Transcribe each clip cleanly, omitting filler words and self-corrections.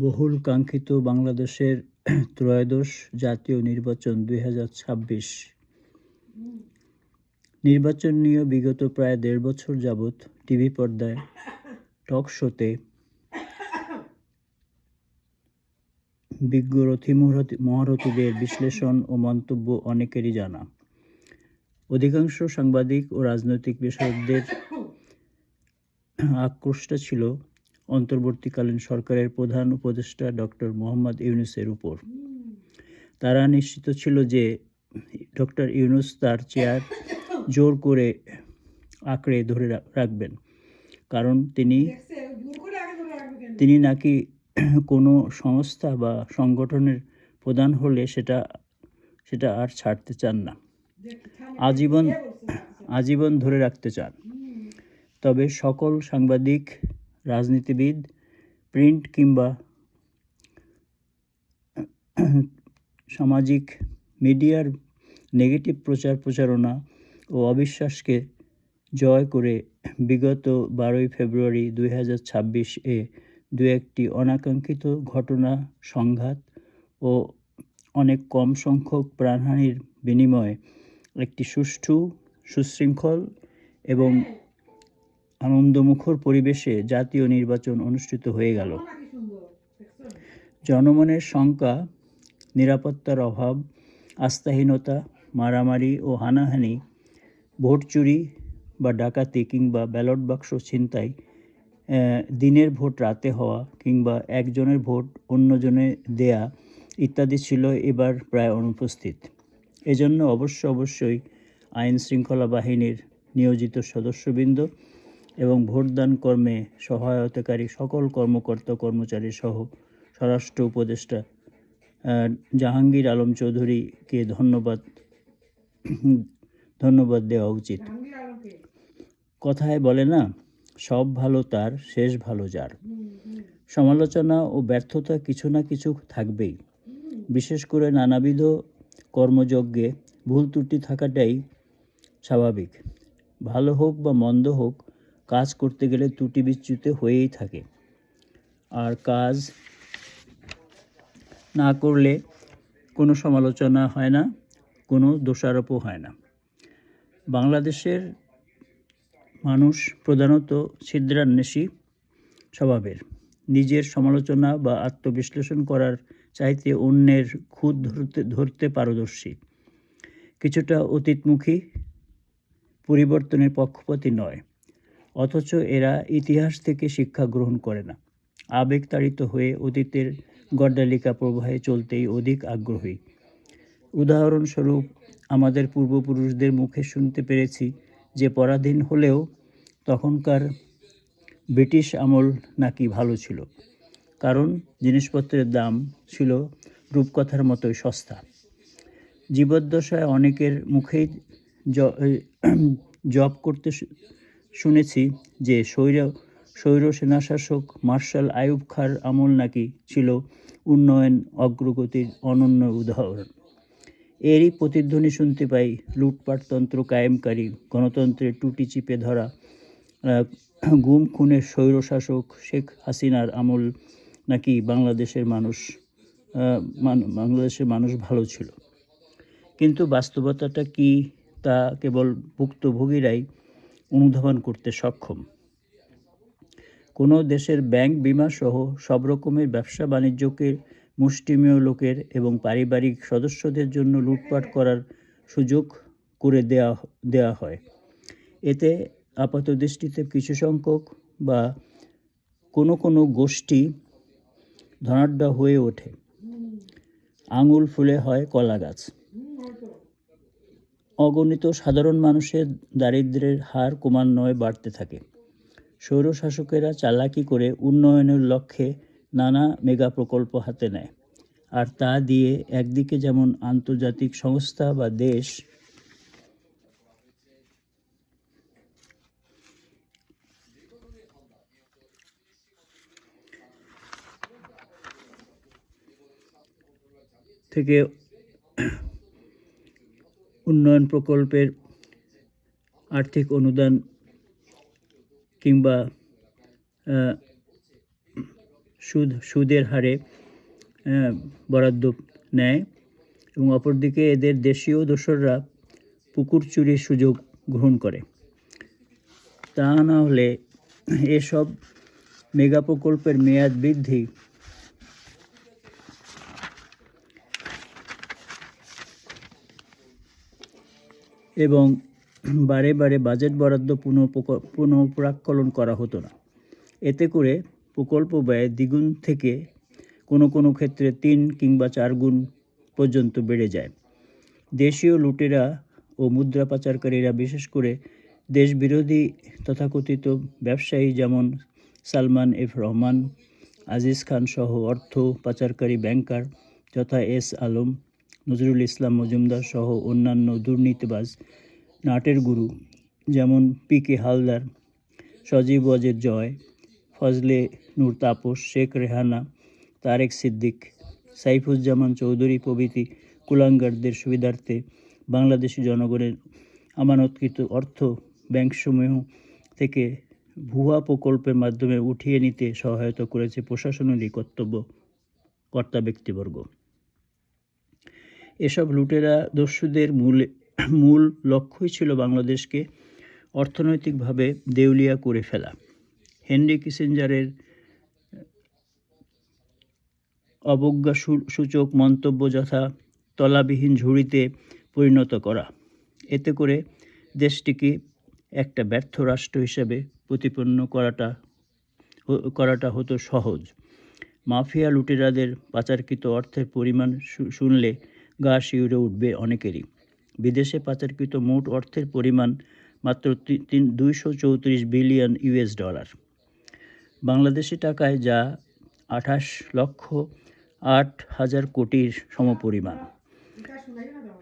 বহুল কাঙ্ক্ষিত বাংলাদেশের ত্রয়োদশ জাতীয় নির্বাচন 2026 নির্বাচন নিয়ে বিগত প্রায় ১.৫ বছর যাবৎ টিভি পর্দায়, টক শোতে বিজ্ঞ মহারথীদের বিশ্লেষণ ও মন্তব্য অনেকেরই জানা। অধিকাংশ সাংবাদিক ও রাজনৈতিক বিশ্লেষকদের আক্রোশটা ছিল অন্তর্বর্তীকালীন সরকারের প্রধান উপদেষ্টা ডক্টর মোহাম্মদ ইউনূসের উপর। তারা নিশ্চিত ছিল যে ডক্টর ইউনূস তার চেয়ার জোর করে আঁকড়ে ধরে রাখবেন, কারণ তিনি নাকি কোনো সংস্থা বা সংগঠনের প্রধান হলে সেটা আর ছাড়তে চান না, আজীবন ধরে রাখতে চান। তবে সকল সাংবাদিক, রাজনীতিবিদ, প্রিন্ট কিংবা সামাজিক মিডিয়ার নেগেটিভ প্রচারণা ও অবিশ্বাসকে জয় করে বিগত 12ই ফেব্রুয়ারি 2026 দু একটি অনাকাঙ্ক্ষিত ঘটনা, সংঘাত ও অনেক কম সংখ্যক প্রাণহানির বিনিময়ে একটি সুষ্ঠু, সুশৃঙ্খল এবং আনন্দমুখর পরিবেশে জাতীয় নির্বাচন অনুষ্ঠিত হয়ে গেল। জনমনের শঙ্কা, নিরাপত্তার অভাব, আস্থাহীনতা, মারামারি ও হানাহানি, ভোট চুরি বা ডাকাতি কিংবা ব্যালট বাক্স ছিনতাই, দিনের ভোট রাতে হওয়া কিংবা একজনের ভোট অন্যজনে দেয়া ইত্যাদি ছিল এবার প্রায় অনুপস্থিত। এজন্য অবশ্যই আইন শৃঙ্খলা বাহিনীর নিয়োজিত সদস্যবৃন্দ এবং ভোটদান কর্মে সহায়তাকারী সকল কর্মকর্তা কর্মচারী সহ স্বরাষ্ট্র উপদেষ্টা জাহাঙ্গীর আলম চৌধুরীকে ধন্যবাদ দেওয়া উচিত। কথায় বলে না, সব ভালো তার, শেষ ভালো যার। সমালোচনা ও ব্যর্থতা কিছু না কিছু থাকবেই। বিশেষ করে নানাবিধ কর্মযজ্ঞে ভুল ত্রুটি থাকাটাই স্বাভাবিক। ভালো হোক বা মন্দ হোক, কাজ করতে গেলে ত্রুটি বিচ্যুতি হয়েই থাকে। আর কাজ না করলে কোনো সমালোচনা হয় না, কোনো দোষারোপও হয় না। বাংলাদেশের মানুষ প্রধানত ছিদ্রান্বেষী স্বভাবের। নিজের সমালোচনা বা আত্মবিশ্লেষণ করার চাইতে অন্যের খুঁত ধরতে পারদর্শী। কিছুটা অতীতমুখী, পরিবর্তনের পক্ষপাতী নয়। অথচ এরা ইতিহাস থেকে শিক্ষা গ্রহণ করে না। আবেগতাড়িত হয়ে অতীতের গড্ডালিকা প্রবাহে চলতেই অধিক আগ্রহী। উদাহরণস্বরূপ, আমাদের পূর্বপুরুষদের মুখে শুনতে পেরেছি যে পরাধীন হলেও তখনকার ব্রিটিশ আমল নাকি ভালো ছিল, কারণ জিনিসপত্রের দাম ছিল রূপকথার মতোই সস্তা। জীবদ্দশায় অনেকের মুখেই জব করতে শুনেছি যে স্বৈর সেনাশাসক মার্শাল আইয়ুব খাঁর আমল নাকি ছিল উন্নয়ন অগ্রগতির অনন্য উদাহরণ। এরই প্রতিধ্বনি শুনতে পাই লুটপাটতন্ত্র কায়েমকারী, গণতন্ত্রের টুটি চিপে ধরা, গুম খুনের স্বৈরশাসক শেখ হাসিনার আমল নাকি বাংলাদেশের মানুষ ভালো ছিল। কিন্তু বাস্তবতাটা কি, তা কেবল ভুক্তভোগীরাই অনুধাবন করতে সক্ষম। কোনো দেশের ব্যাংক, বিমা সহ সব রকমের ব্যবসা বাণিজ্যকে মুষ্টিমেয় লোকের এবং পারিবারিক সদস্যদের জন্য লুটপাট করার সুযোগ করে দেয়া হয়। এতে আপাতদৃষ্টিতে কিছু সংখ্যক বা কোনো গোষ্ঠী ধনাঢ্য হয়ে ওঠে, আঙুল ফুলে হয় কলা গাছ। অগণিত সাধারণ মানুষের দারিদ্র্যের হার ক্রমান্বয়ে বাড়তে থাকে। স্বৈরশাসকেরা চালাকি করে উন্নয়নের লক্ষ্যে নানা মেগা প্রকল্প হাতে নেয়, আর তা দিয়ে একদিকে যেমন আন্তর্জাতিক সংস্থা বা দেশ থেকে উন্নয়ন প্রকল্পের আর্থিক অনুদান কিংবা সুদের হারে বরাদ্দ নেয় এবং অপরদিকে এদের দেশীয় দোসররা পুকুর চুরির সুযোগ গ্রহণ করে। তা না হলে এসব মেগা প্রকল্পের মেয়াদ বৃদ্ধি এবং বারে বারে বাজেট বরাদ্দ পুনঃপ্রাক্কলন করা হতো না। এতে করে প্রকল্প ব্যয় দ্বিগুণ থেকে কোনো ক্ষেত্রে 3 কিংবা 4 গুণ পর্যন্ত বেড়ে যায়। দেশীয় লুটেরা ও মুদ্রা পাচারকারীরা, বিশেষ করে দেশবিরোধী তথাকথিত ব্যবসায়ী যেমন সালমান এফ রহমান, আজিজ খান সহ অর্থ পাচারকারী ব্যাংকার যথা এস আলম, নজরুল ইসলাম মজুমদার সহ অন্যান্য দুর্নীতিবাজ নাটের গুরু যেমন পিকে হালদার, সজীব ওয়াজেদ জয়, ফজলে নূর তাপস, শেখ রেহানা, তারেক সিদ্দিক, সাইফুজ্জামান চৌধুরী প্রভৃতি কুলাঙ্গারদের সুবিধার্থে বাংলাদেশি জনগণের আমানতকৃত অর্থ ব্যাংকসমূহ থেকে ভুয়া প্রকল্পের মাধ্যমে উঠিয়ে নিতে সহায়তা করেছে প্রশাসনেরই কর্তা ব্যক্তিবর্গ। এসব লুটেরা দস্যুদের মূল লক্ষ্যই ছিল বাংলাদেশকে অর্থনৈতিকভাবে দেউলিয়া করে ফেলা। হেনরি কিসিঞ্জারের অবজ্ঞাসূচক মন্তব্য যথা তলাবিহীন ঝুড়িতে পরিণত করা। এতে করে দেশটিকে একটা ব্যর্থ রাষ্ট্র হিসেবে প্রতিপন্ন করাটা হতো সহজ। মাফিয়া লুটেরাদের পাচারকৃত অর্থের পরিমাণ শুনলে গা শিউরে উঠবে অনেকেরই। বিদেশে পাচারকৃত মোট অর্থের পরিমাণ মাত্র 234 বিলিয়ন US ডলার, বাংলাদেশি টাকায় যা 28,08,000 কোটির সমপরিমাণ।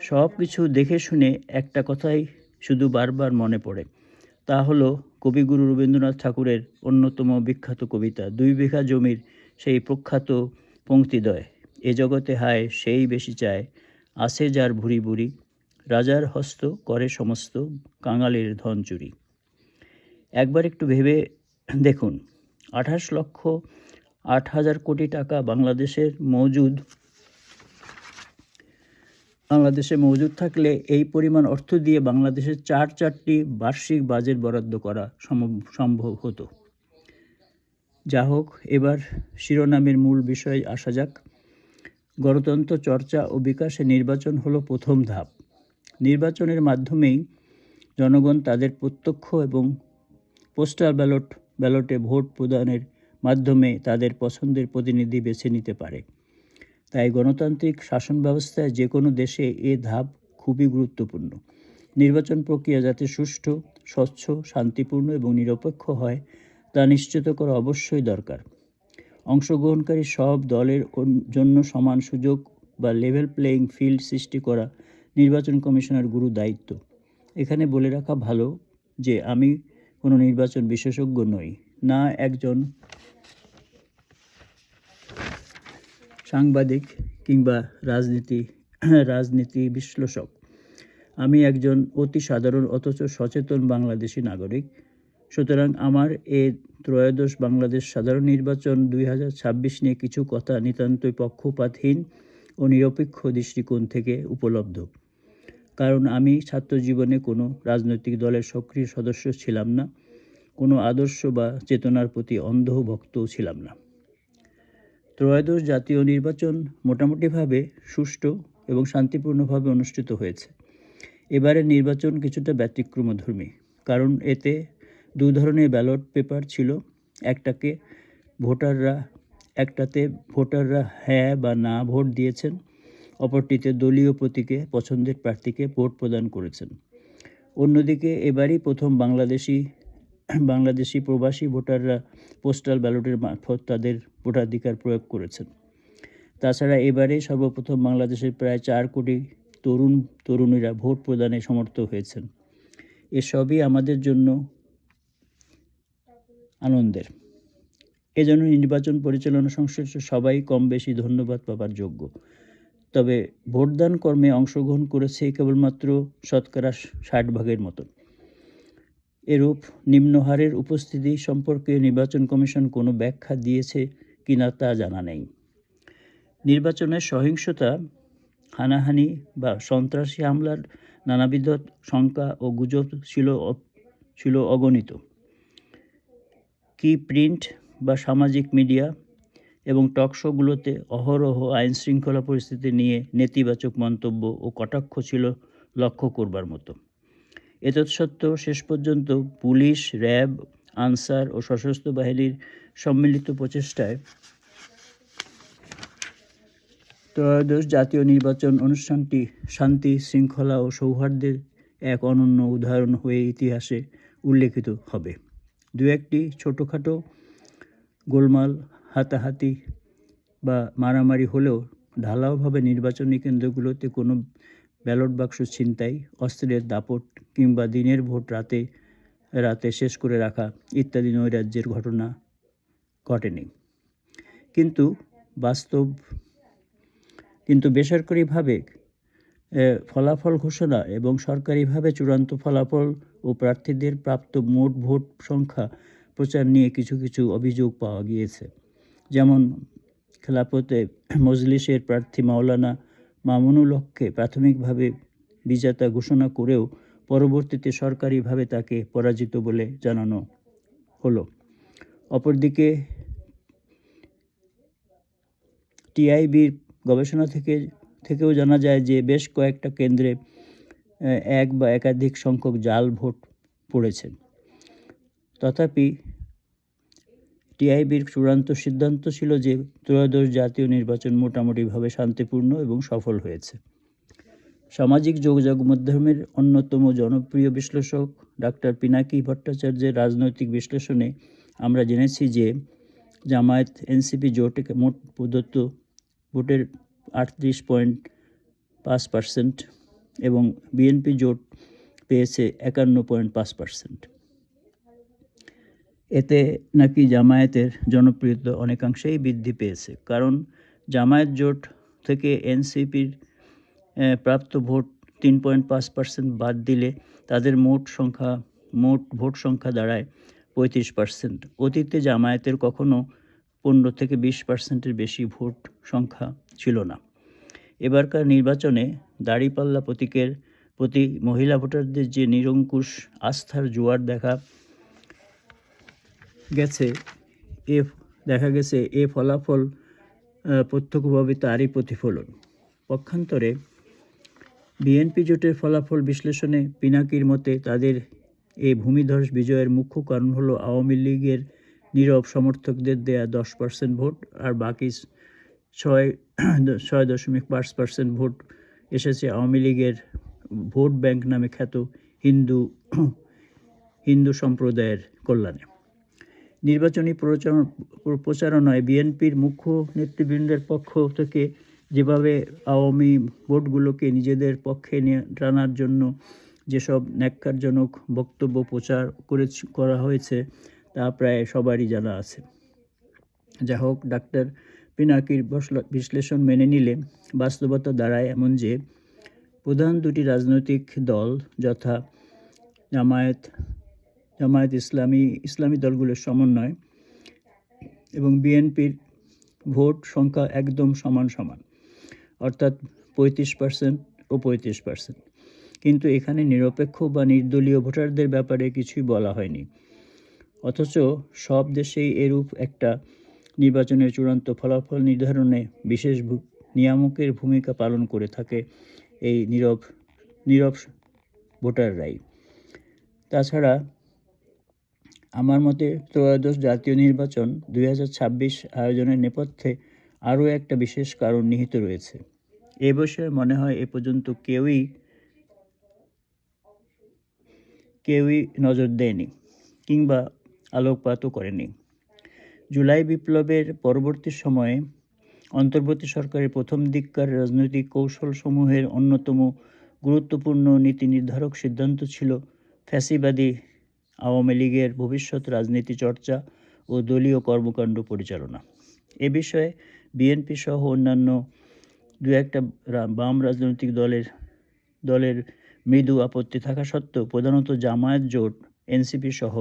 সব কিছু দেখে শুনে একটা কথাই শুধু বারবার মনে পড়ে, তা হলো কবিগুরু রবীন্দ্রনাথ ঠাকুরের অন্যতম বিখ্যাত কবিতা 2 বিঘা জমির সেই প্রখ্যাত পংক্তিদ্বয়, এ জগতে হায় সেই বেশি চায়, আছে যার ভুরি ভুরি, রাজার হস্ত করে সমস্ত, কাঙালের ধন চুরি। একবার একটু ভেবে দেখুন, 28,08,000 কোটি টাকা বাংলাদেশে মজুদ থাকলে এই পরিমাণ অর্থ দিয়ে বাংলাদেশের 4টি বার্ষিক বাজেট বরাদ্দ করা সম্ভব হতো। যা হোক, এবার শিরোনামের মূল বিষয়ে আসা যাক। গণতন্ত্র চর্চা ও বিকাশে নির্বাচন হলো প্রথম ধাপ। নির্বাচনের মাধ্যমেই জনগণ তাদের প্রত্যক্ষ এবং পোস্টাল ব্যালটে ভোট প্রদানের মাধ্যমে তাদের পছন্দের প্রতিনিধি বেছে নিতে পারে। তাই গণতান্ত্রিক শাসন ব্যবস্থায় যে কোনো দেশে এ ধাপ খুবই গুরুত্বপূর্ণ। নির্বাচন প্রক্রিয়া যাতে সুষ্ঠু, স্বচ্ছ, শান্তিপূর্ণ এবং নিরপেক্ষ হয় তা নিশ্চিত করা অবশ্যই দরকার। অংশগ্রহণকারী সব দলের জন্য সমান সুযোগ বা লেভেল প্লেয়িং ফিল্ড সৃষ্টি করা নির্বাচন কমিশনের গুরু দায়িত্ব। এখানে বলে রাখা ভালো যে আমি কোনো নির্বাচন বিশেষজ্ঞ নই, না একজন সাংবাদিক কিংবা রাজনীতি বিশ্লেষক। আমি একজন অতি সাধারণ অথচ সচেতন বাংলাদেশি নাগরিক। সুতরাং আমার ত্রয়োদশ বাংলাদেশ সাধারণ নির্বাচন 2026 নিয়ে কিছু কথা নিতান্তই পক্ষপাতহীন ও নিরপেক্ষ দৃষ্টিকোণ থেকে উপলব্ধ। কারণ আমি ছাত্র জীবনে কোনো রাজনৈতিক দলের সক্রিয় সদস্য ছিলাম না, কোনো আদর্শ বা চেতনার প্রতি অন্ধ ভক্তও ছিলাম না। ত্রয়োদশ জাতীয় নির্বাচন মোটামুটিভাবে সুষ্ঠু এবং শান্তিপূর্ণভাবে অনুষ্ঠিত হয়েছে। এবারের নির্বাচন কিছুটা ব্যতিক্রমধর্মী, কারণ এতে 2 ধরনের ব্যালট পেপার ছিল। একটাতে ভোটাররা হ্যাঁ বা না ভোট দিয়েছেন, অপরটিতে দলীয় প্রতীকে পছন্দের প্রার্থীকে ভোট প্রদান করেছেন। অন্যদিকে এবারই প্রথম বাংলাদেশি প্রবাসী ভোটাররা পোস্টাল ব্যালটের মারফত তাদের ভোটাধিকার প্রয়োগ করেছেন। তাছাড়া এবারে সর্বপ্রথম বাংলাদেশের প্রায় 4 কোটি তরুণীরা ভোট প্রদানে সমর্থ হয়েছেন। এসবই আমাদের জন্য আনন্দের। এজন্য নির্বাচন পরিচালনা সংশ্লিষ্ট সবাই কম বেশি ধন্যবাদ পাবার যোগ্য। তবে ভোটদান কর্মে অংশগ্রহণ করেছে কেবলমাত্র 60% মতো। এরূপ নিম্ন হারের উপস্থিতি সম্পর্কে নির্বাচন কমিশন কোনো ব্যাখ্যা দিয়েছে কিনা তা জানা নেই। নির্বাচনের সহিংসতা, হানাহানি বা সন্ত্রাসী হামলার নানাবিধ শঙ্কা ও গুজব ছিল অগণিত। কি প্রিন্ট বা সামাজিক মিডিয়া এবং টকশোগুলোতে অহরহ আইনশৃঙ্খলা পরিস্থিতি নিয়ে নেতিবাচক মন্তব্য ও কটাক্ষ ছিল লক্ষ্য করবার মতো। এতৎসত্ত্বেও শেষ পর্যন্ত পুলিশ, র্যাব, আনসার ও সশস্ত্র বাহিনীর সম্মিলিত প্রচেষ্টায় ত্রয়োদশ জাতীয় নির্বাচন অনুষ্ঠানটি শান্তি, শৃঙ্খলা ও সৌহার্দ্যের এক অনন্য উদাহরণ হয়ে ইতিহাসে উল্লেখিত হবে। দু একটি ছোটোখাটো গোলমাল, হাতাহাতি বা মারামারি হলেও ঢালাওভাবে নির্বাচনী কেন্দ্রগুলোতে কোনো ব্যালট বাক্স ছিনতাই, অস্ত্রের দাপট কিংবা দিনের ভোট রাতে শেষ করে রাখা ইত্যাদি নৈরাজ্যের ঘটনা ঘটেনি। কিন্তু বেসরকারিভাবে ফলাফল ঘোষণা এবং সরকারিভাবে চূড়ান্ত ফলাফল ও প্রার্থীদের প্রাপ্ত মোট ভোট সংখ্যা প্রচার নিয়ে কিছু কিছু অভিযোগ পাওয়া গিয়েছে। যেমন খেলাফতে মজলিসের প্রার্থী মাওলানা মামুনুল হককে প্রাথমিকভাবে বিজেতা ঘোষণা করেও পরবর্তীতে সরকারিভাবে তাকে পরাজিত বলে জানানো হলো। অপরদিকে টিআইবির গবেষণা থেকেও জানা যায় যে বেশ কয়েকটা কেন্দ্রে এক বা একাধিক সংখ্যক জাল ভোট পড়েছে। তথাপি টিআইবির চূড়ান্ত সিদ্ধান্ত ছিল যে ত্রয়োদশ জাতীয় নির্বাচন মোটামুটিভাবে শান্তিপূর্ণ এবং সফল হয়েছে। সামাজিক যোগাযোগ মাধ্যমের অন্যতম জনপ্রিয় বিশ্লেষক ডাক্তার পিনাকি ভট্টাচার্যের রাজনৈতিক বিশ্লেষণে আমরা জেনেছি যে জামায়াত এনসিপি জোটে মোট প্রদত্ত ভোটের 38.5% এবং বিএনপি জোট পেয়েছে 51.5%। এতে নাকি জামায়াতের জনপ্রিয়তা অনেকাংশেই বৃদ্ধি পেয়েছে, কারণ জামায়াত জোট থেকে এনসিপির প্রাপ্ত ভোট 3.5% বাদ দিলে তাদের মোট ভোট সংখ্যা দাঁড়ায় 35%। অতীতে জামায়াতের কখনো 15-20%-এর বেশি ভোট সংখ্যা ছিল না। এবারকার নির্বাচনে দাঁড়িপাল্লা প্রতীকের প্রতি মহিলা ভোটারদের যে নিরঙ্কুশ আস্থার জোয়ার দেখা গেছে এ ফলাফল প্রত্যক্ষভাবে তারই প্রতিফলন। পক্ষান্তরে বিএনপি জোটের ফলাফল বিশ্লেষণে পিনাকির মতে তাদের এই ভূমিধস বিজয়ের মুখ্য কারণ হলো আওয়ামী লীগের নীরব সমর্থকদের দেয়া 10% ভোট, আর বাকি 6.5% ভোট এসেছে আওয়ামী লীগের ভোট ব্যাংক নামে খ্যাত হিন্দু সম্প্রদায়ের কল্যাণে। নির্বাচনী প্রচারণায় বিএনপির মুখ্য নেতৃবৃন্দের পক্ষ থেকে যেভাবে আওয়ামী ভোটগুলোকে নিজেদের পক্ষে টানার জন্য যেসব ন্যাক্কারজনক বক্তব্য প্রচার করা হয়েছে তা প্রায় সবারই জানা আছে। যা হোক, ডাক্তার পিনাকির বিশ্লেষণ মেনে নিলে বাস্তবতা দাঁড়ায় এমন যে প্রধান দুটি রাজনৈতিক দল যথা জামায়াত ইসলামী দলগুলোর সমন্বয় এবং বিএনপির ভোট সংখ্যা একদম সমান, অর্থাৎ 35% ও 35%। কিন্তু এখানে নিরপেক্ষ বা নির্দলীয় ভোটারদের ব্যাপারে কিছুই বলা হয়নি। অথচ সব দেশেই এরূপ একটা নির্বাচনের চূড়ান্ত ফলাফল নির্ধারণে বিশেষ নিয়ামকের ভূমিকা পালন করে থাকে এই নীরব ভোটাররাই। তাছাড়া আমার মতে ত্রয়োদশ জাতীয় নির্বাচন 2026 আয়োজনের নেপথ্যে আরও একটা বিশেষ কারণ নিহিত রয়েছে। এ বিষয়ে মনে হয় এ পর্যন্ত কেউই নজর দেয়নি কিংবা আলোকপাতও করেনি। জুলাই বিপ্লবের পরবর্তী সময়ে অন্তর্বর্তী সরকারের প্রথম দিককার রাজনৈতিক কৌশলসমূহের অন্যতম গুরুত্বপূর্ণ নীতি নির্ধারক সিদ্ধান্ত ছিল ফ্যাসিবাদী আওয়ামী লীগের ভবিষ্যৎ রাজনীতি চর্চা ও দলীয় কর্মকাণ্ড পরিচালনা। এ বিষয়ে বিএনপি সহ অন্যান্য দু একটা বাম রাজনৈতিক দলের মৃদু আপত্তি থাকা সত্ত্বেও প্রধানত জামায়াত জোট এনসিপি সহ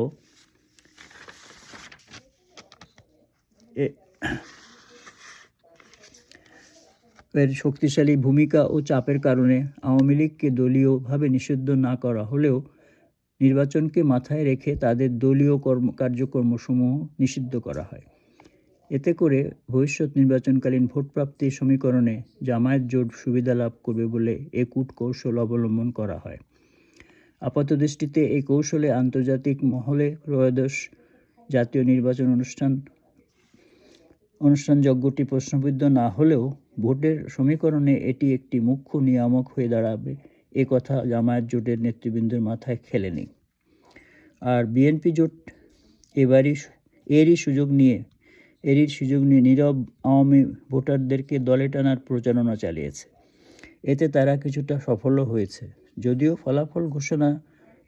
এর শক্তিশালী ভূমিকা ও চাপের কারণে আওয়ামী লীগকে দলীয়ভাবে নিষিদ্ধ না করা হলেও নির্বাচনকে মাথায় রেখে তাদের দলীয় কার্যক্রমসমূহ নিষিদ্ধ করা হয়। এতে করে ভবিষ্যৎ নির্বাচনকালীন ভোটপ্রাপ্তির সমীকরণে জামায়াত জোট সুবিধা লাভ করবে বলে এ কূটকৌশল অবলম্বন করা হয়। আপাতদৃষ্টিতে এই কৌশলে আন্তর্জাতিক মহলে ত্রয়োদশ জাতীয় নির্বাচন অনুষ্ঠানযজ্ঞটি প্রশ্নবিদ্ধ না হলেও ভোটের সমীকরণে এটি একটি মুখ্য নিয়ামক হয়ে দাঁড়াবে এ কথা জামায়াত জোটের নেতৃবৃন্দের মাথায় খেলেনি। আর বিএনপি জোট এরই সুযোগ নিয়ে নীরব আওয়ামী ভোটারদেরকে দলে টানার প্রচারণা চালিয়েছে। এতে তারা কিছুটা সফলও হয়েছে। যদিও ফলাফল ঘোষণা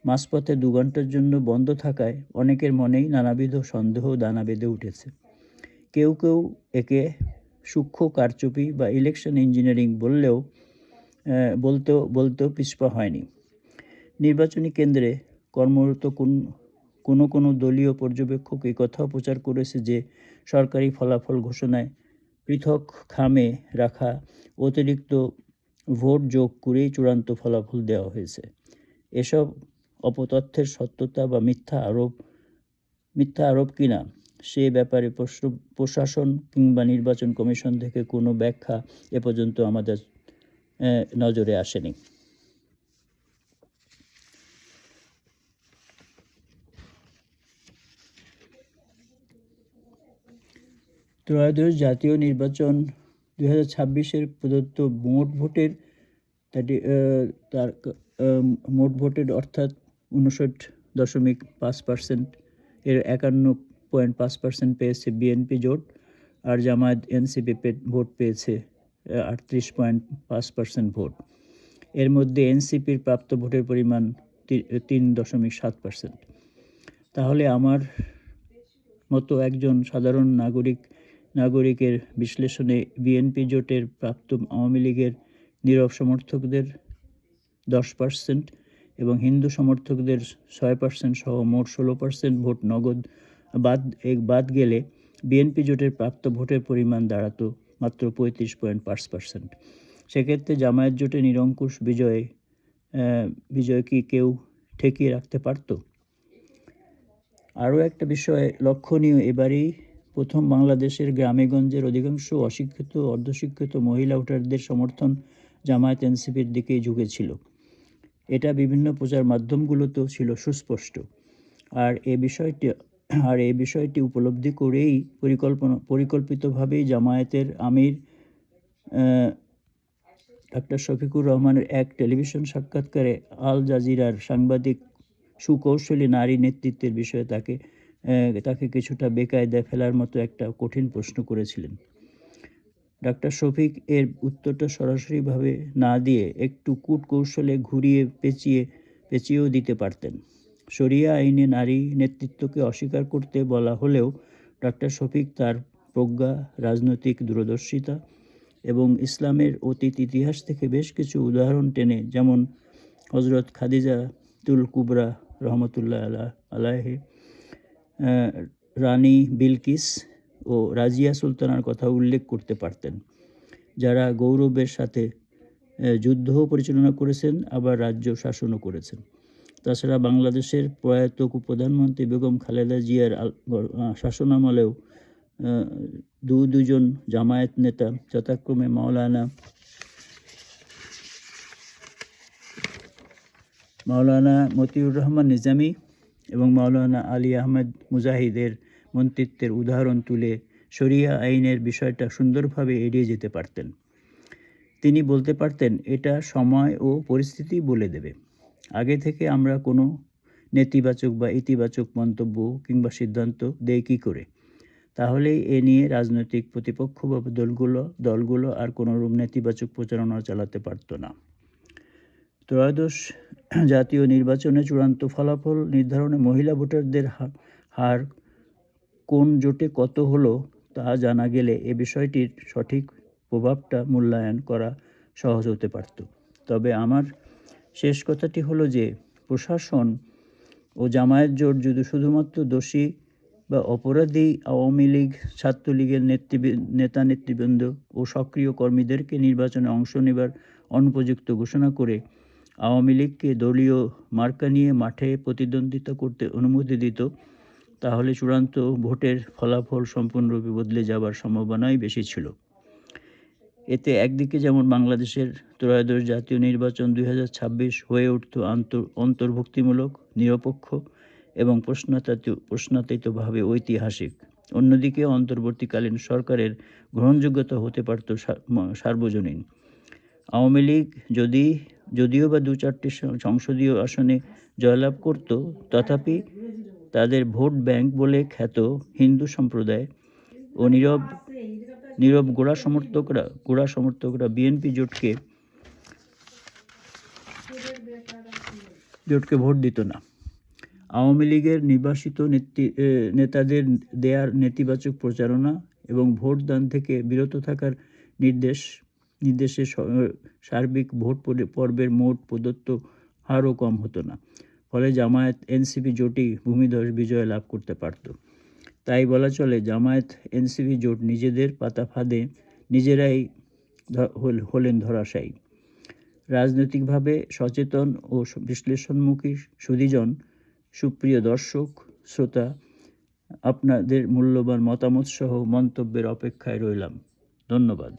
মাঝপথে 2 ঘন্টার জন্য বন্ধ থাকায় অনেকের মনেই নানাবিধ সন্দেহ দানা বেঁধে উঠেছে। কেউ কেউ একে সূক্ষ্ম কারচুপি বা ইলেকশন ইঞ্জিনিয়ারিং বলতেও পিছপা হয়নি। নির্বাচনী কেন্দ্রে কর্মরত কোনো দলীয় পর্যবেক্ষক এই কথাও প্রচার করেছে যে সরকারি ফলাফল ঘোষণায় পৃথক খামে রাখা অতিরিক্ত ভোট যোগ করেই চূড়ান্ত ফলাফল দেওয়া হয়েছে। এসব অপতথ্যের সত্যতা বা মিথ্যা আরোপ কিনা সে ব্যাপারে প্রশাসন কিংবা নির্বাচন কমিশন থেকে কোনো ব্যাখ্যা এ পর্যন্ত আমাদের নজরে আসেনি। ত্রয়োদশ জাতীয় নির্বাচন 2026-এর প্রদত্ত মোট ভোটের অর্থাৎ 59.5% এর 51.5% পেয়েছে বিএনপি জোট, আর জামায়াত এনসিপি ভোট পেয়েছে 38.5% ভোট। এর মধ্যে এনসিপির প্রাপ্ত ভোটের পরিমাণ 3.7%। তাহলে আমার মতো একজন সাধারণ নাগরিকের বিশ্লেষণে বিএনপি জোটের প্রাপ্ত আওয়ামী লীগের নীরব সমর্থকদের 10% এবং হিন্দু সমর্থকদের 6% সহ মোট 16% ভোট নগদ বাদ গেলে বিএনপি জোটের প্রাপ্ত ভোটের পরিমাণ দাঁড়াতো মাত্র 35.5%। সেক্ষেত্রে জামায়াত জোটে নিরঙ্কুশ বিজয় কি কেউ ঠেকিয়ে রাখতে পারত? আরও একটা বিষয় লক্ষণীয়, এবারই প্রথম বাংলাদেশের গ্রামেগঞ্জের অধিকাংশ অশিক্ষিত অর্ধশিক্ষিত মহিলা ভোটারদের সমর্থন জামায়াত এনসিপির দিকেই ঝুঁকেছিল। এটা বিভিন্ন প্রচার মাধ্যমগুলোতেও ছিল সুস্পষ্ট। আর এই বিষয়টি উপলব্ধি করেই পরিকল্পিতভাবেই জামায়াতের আমির ডাক্তার শফিকুর রহমানের এক টেলিভিশন সাক্ষাৎকারে আল জাজিরার সাংবাদিক সুকৌশলী নারী নেতৃত্বের বিষয়ে তাকে কিছুটা বেকায়দায় ফেলার মতো একটা কঠিন প্রশ্ন করেছিলেন। ডাক্তার শফিক এর উত্তরটা সরাসরিভাবে না দিয়ে একটু কূটকৌশলে ঘুরিয়ে পেঁচিয়েও দিতে পারতেন। শরিয়া আইনে নারী নেতৃত্বকে অস্বীকার করতে বলা হলেও ডাক্তার শফিক তার প্রজ্ঞা, রাজনৈতিক দূরদর্শিতা এবং ইসলামের অতীত ইতিহাস থেকে বেশ কিছু উদাহরণ টেনে, যেমন হজরত খাদিজাতুল কুবরা রহমতুল্লাহ আলাইহি, রানী বিলকিস ও রাজিয়া সুলতানার কথা উল্লেখ করতে পারতেন, যারা গৌরবের সাথে যুদ্ধও পরিচালনা করেছেন, আবার রাজ্য শাসনও করেছেন। তাছাড়া বাংলাদেশের প্রয়াত প্রধানমন্ত্রী বেগম খালেদা জিয়ার শাসনামলেও দুজন জামায়াত নেতা যথাক্রমে মাওলানা মতিউর রহমান নিজামী এবং মাওলানা আলী আহমেদ মুজাহিদের মন্ত্রিত্বের উদাহরণ তুলে শরিয়া আইনের বিষয়টা সুন্দরভাবে এড়িয়ে যেতে পারতেন। তিনি বলতে পারতেন, এটা সময় ও পরিস্থিতি বলে দেবে। আগে থেকে আমরা কোনো নেতিবাচক বা ইতিবাচক মন্তব্য কিংবা সিদ্ধান্ত দেই কী করে? তাহলেই এ নিয়ে রাজনৈতিক প্রতিপক্ষ বা দলগুলো আর কোনোরূপ নেতিবাচক প্রচারণা চালাতে পারত না। ত্রয়োদশ জাতীয় নির্বাচনে চূড়ান্ত ফলাফল নির্ধারণে মহিলা ভোটারদের হার কোন জোটে কত হলো তা জানা গেলে এ বিষয়টির সঠিক প্রভাবটা মূল্যায়ন করা সহজ হতে পারত। তবে আমার শেষ কথাটি হলো যে প্রশাসন ও জামায়াত জোট যদি শুধুমাত্র দোষী বা অপরাধী আওয়ামী লীগ, ছাত্রলীগের নেতৃবৃন্দ ও সক্রিয় কর্মীদেরকে নির্বাচনে অংশ নেবার অনুপযুক্ত ঘোষণা করে আওয়ামী লীগকে দলীয় মার্কা নিয়ে মাঠে প্রতিদ্বন্দ্বিতা করতে অনুমতি দিত, তাহলে চূড়ান্ত ভোটের ফলাফল সম্পূর্ণরূপে বদলে যাবার সম্ভাবনাই বেশি ছিল। এতে একদিকে যেমন বাংলাদেশের ত্রয়োদশ জাতীয় নির্বাচন 2026 হয়ে উঠত অন্তর্ভুক্তিমূলক, নিরপেক্ষ এবং প্রশ্নাতীতভাবে ঐতিহাসিক, অন্যদিকে অন্তর্বর্তীকালীন সরকারের গ্রহণযোগ্যতা হতে পারত সার্বজনীন। আওয়ামী লীগ যদিও বা 2-4টি সংসদীয় আসনে জয়লাভ করত, তথাপি তাদের ভোট ব্যাংক বলে খ্যাত হিন্দু সম্প্রদায় ও নীরব গোড়া সমর্থকরা বিএনপি জোটকে ভোট দিত না। আওয়ামী লীগের নির্বাসিত নেতাদের দেয়ার নেতিবাচক প্রচারণা এবং ভোট দান থেকে বিরত থাকার নির্দেশে সার্বিক ভোট পর্বের মোট প্রদত্ত হারও কম হতো না। ফলে জামায়াত এনসিপি জোটই ভূমিধস বিজয় লাভ করতে পারত। তাই বলা চলে, জামায়াত এনসিপি জোট নিজেদের পাতা ফাঁদে নিজেরাই হলেন ধরাশায়ী। রাজনৈতিকভাবে সচেতন ও বিশ্লেষণমুখী সুধীজন, সুপ্রিয় দর্শক শ্রোতা, আপনাদের মূল্যবান মতামত সহ মন্তব্যের অপেক্ষায় রইলাম। ধন্যবাদ।